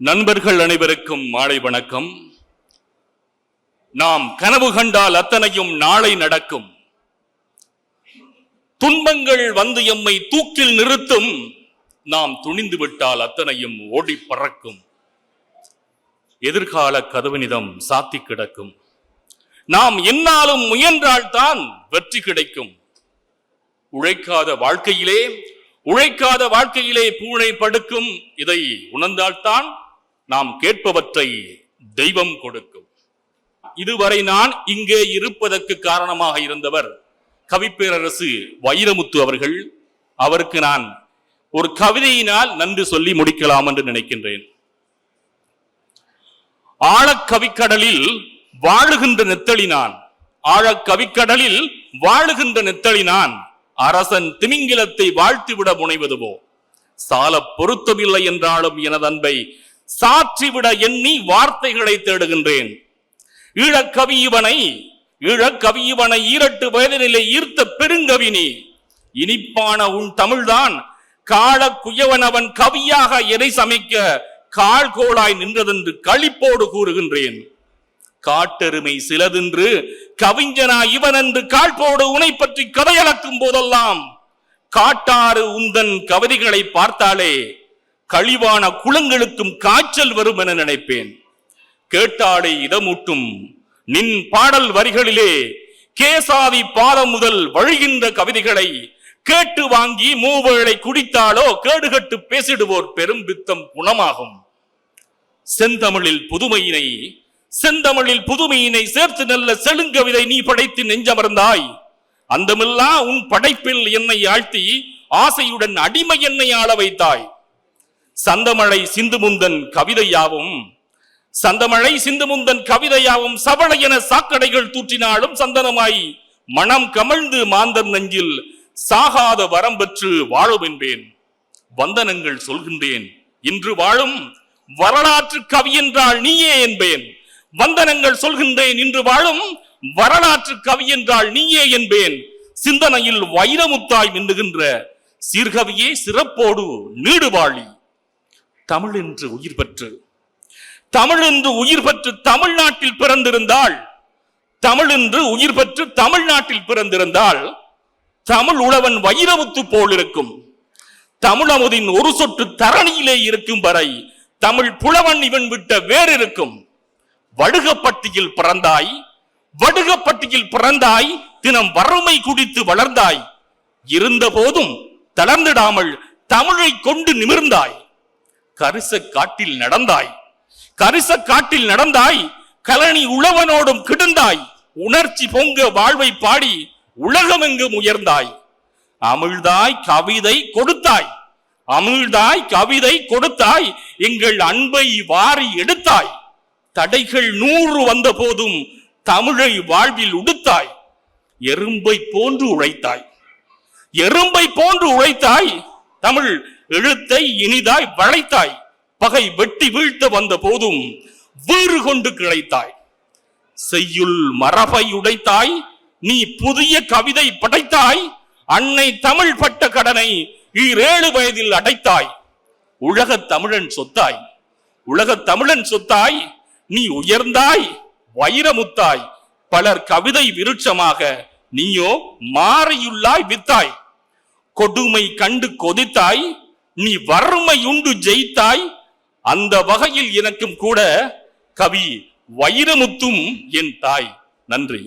நண்பர்கள் அனைவருக்கும் மாலை வணக்கம். நாம் கனவு கண்டால் அத்தனையும் நாளை நடக்கும். துன்பங்கள் வந்து எம்மை தூக்கில் நிறுத்தும். நாம் துணிந்து விட்டால் அத்தனையும் ஓடி பறக்கும். எதிர்கால கதவினிதம் சாத்தி கிடக்கும். நாம் என்னாலும் முயன்றால்தான் வெற்றி கிடைக்கும். உழைக்காத வாழ்க்கையிலே பூனை படுக்கும். இதை உணர்ந்தால்தான் நாம் கேட்பவற்றை தெய்வம் கொடுக்கும். இதுவரை நான் இங்கே இருப்பதற்கு காரணமாக இருந்தவர் கவிப்பேரரசு வைரமுத்து அவர்கள். அவருக்கு நான் ஒரு கவிதையினால் நன்றி சொல்லி முடிக்கலாம் என்று நினைக்கின்றேன். ஆழக்கவிக்கடலில் வாழுகின்ற நெத்தளினான், ஆழக்கவிக்கடலில் வாழுகின்ற நெத்தளினான் அரசன் திமிங்கிலத்தை வாழ்த்திவிட முனைவதுவோ. சால பொருத்தமில்லை என்றாலும் எனது அன்பை சாற்றிவிட எண்ணி வார்த்தைகளை தேடுகின்றேன். ஈழக்கவியவனை 2 வயதினிலே ஈர்த்த பெருங்கவினி. இனிப்பான உன் தமிழ்தான் கால குயவன் அவன் கவியாக எதை சமைக்க கால்கோளாய் நின்றதென்று களிப்போடு கூறுகின்றேன். காட்டெருமை சிலதென்று கவிஞனா இவன் என்று கால்போடு உனை பற்றி கதையளக்கும் போதெல்லாம் காட்டாறு உந்தன் கவிதைகளை பார்த்தாலே கழிவான குளங்களுக்கும் காய்ச்சல் வரும் என நினைப்பேன். கேட்டாலே இதமூட்டும் நின் பாடல் வரிகளிலே கேசாதி பாதம் முதல் வழிகின்ற கவிதைகளை கேட்டு வாங்கி மூவேளை குடித்தாலோ கேடுகட்டு பேசிடுவோர் பெரும் பித்தம் குணமாகும். செந்தமிழில் புதுமையினை சேர்த்து நல்ல செழுங்கவிதை நீ படைத்து நெஞ்சமர்ந்தாய். அந்தமில்லா உன் படைப்பில் என்னை ஆழ்த்தி ஆசையுடன் அடிமை என்னை ஆள வைத்தாய். சந்தமழை சிந்துமுந்தன் கவிதையாவும் சவளை என சாக்கடைகள் தூற்றினாலும் சந்தனமாய் மனம் கமழ்ந்து மாந்தர் நெஞ்சில் சாகாத வரம் பெற்று வாழும் என்பேன். வந்தனங்கள் சொல்கின்றேன் இன்று வாழும் வரலாற்று கவி என்றால் நீயே என்பேன். வந்தனங்கள் சொல்கின்றேன் இன்று வாழும் வரலாற்று கவி என்றால் நீயே என்பேன். சிந்தனையில் வைரமுத்தாய் மின்னுகின்ற சீர்கவியே சிறப்போடு நீடுவாழி. தமிழ் என்று உயிர் பெற்று தமிழ்நாட்டில் பிறந்திருந்தால் தமிழ் உழவன் வைரமுத்து போல் இருக்கும். தமிழமுதின் ஒரு சொட்டு தரணியிலே இருக்கும் வரை தமிழ் புலவன் இவன் விட்ட வேறு இருக்கும். வடுகப்பட்டியில் பிறந்தாய் தினம் வறுமை குடித்து வளர்ந்தாய். இருந்த போதும் தளர்ந்திடாமல் தமிழை கொண்டு நிமிர்ந்தாய். கரிச காட்டில் நடந்தாய் கலனி உழவனோடும் கிடந்தாய். உணர்ச்சி பொங்க வாழ்வை பாடி உலகமெங்கும் உயர்ந்தாய். அமிழ்தாய் கவிதை கொடுத்தாய் எங்கள் அன்பை வாரி எடுத்தாய். தடைகள் 100 வந்த போதும் தமிழை வாழ்வில் உடுத்தாய். எறும்பை போன்று உழைத்தாய். தமிழ் எழுத்தை இனிதாய் வளைத்தாய். பகை வெட்டி வீழ்த்த வந்த போதும் வீறு கொண்டு கிளைத்தாய். செய்யுள் மரபை உடைத்தாய். நீ புதிய கவிதை படைத்தாய். அன்னை தமிழ் பட்ட கடனை 7 வயதில் அடைத்தாய். உலகத் தமிழன் சொத்தாய். நீ உயர்ந்தாய் வைரமுத்தாய். பலர் கவிதை விருட்சமாக நீயோ மாறியுள்ளாய் வித்தாய். கொடுமை கண்டு கொதித்தாய். நீ வறுமை உண்டு ஜெயித்தாய். அந்த வகையில் எனக்கும் கூட கவி வைரமுத்தும் என் தாய். நன்றி.